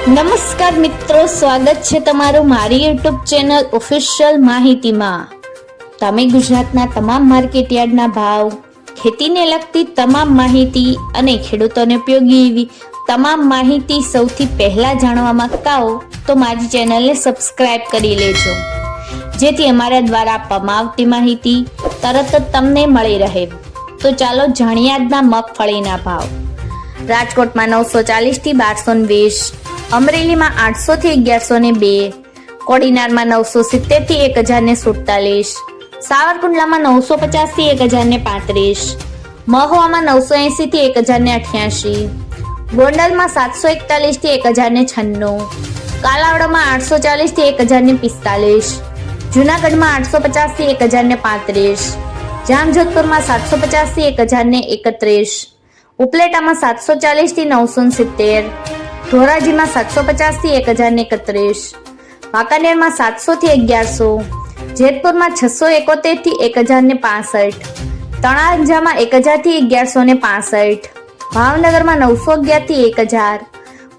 નમસ્કાર મિત્રો, સ્વાગત છે તમારું મારી યુટ્યુબ ચેનલ ઓફિશિયલ માહિતીમાં। તમે ગુજરાતના તમામ માર્કેટયાર્ડના ભાવ, ખેતીને લગતી તમામ માહિતી અને ખેડૂતોને ઉપયોગી એવી તમામ માહિતી સૌથી પહેલા જાણવા માંગતા હો તો મારી ચેનલને સબસ્ક્રાઇબ કરી લેજો, જેથી અમારા દ્વારા આપવામાં આવતી માહિતી તરત જ તમને મળી રહે। તો ચાલો જાણીએ આજના મગફળીના ભાવ। રાજકોટમાં 940 થી 1220, અમરેલીમાં 800 થી 1102, કોડીનારમાં 970 થી 1047, સાવરકુંડલામાં 950 થી 1035, મહુવામાં 980 થી 1088, ગોંડલમાં 741 થી 1096, કાલાવડમાં 840 થી 1045, જૂનાગઢમાં 850 થી 1035, જામજોધપુરમાં 750 થી 1031, ઉપલેટામાં 740 થી 970, ધોરાજીમાં 750 થી 1031, વાંકાનેરમાં 700 થી 1100, જેતપુરમાં 671 થી 1065, તળાજામાં 1000 થી 1165, ભાવનગરમાં 911 થી 1000,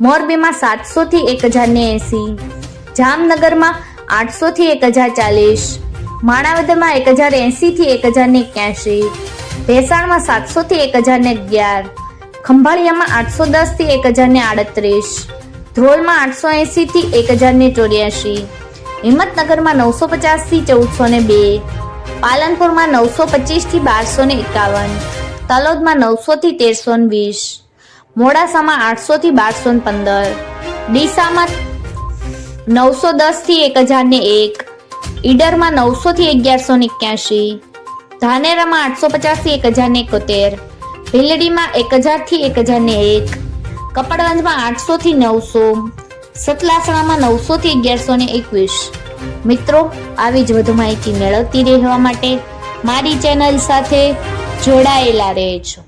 મોરબીમાં 700 થી 1080, જામનગરમાં 800 થી 1040, માણાવદરમાં 1080 થી 1081, ભેસાણમાં 700 થી 1011, ખંભાળિયામાં 810 થી 1038, ધ્રોલમાં 880 થી 1084, હિંમતનગરમાં 950 થી 1402, પાલનપુરમાં 925 થી 1251, તલોદમાં 900 થી 1320, મોડાસામાં 800 થી 1215, ડીસામાં 910 થી 1001, ઈડરમાં 900 થી 1181, ધાનેરામાં 850 થી 1071, ભીલડીમાં 1000 થી 1001, કપડવંજમાં 800 થી 900, સતલાસણામાં 900 થી 1121। મિત્રો, આવી જ વધુ માહિતી મેળવતી રહેવા માટે મારી ચેનલ સાથે જોડાયેલા રહેજો।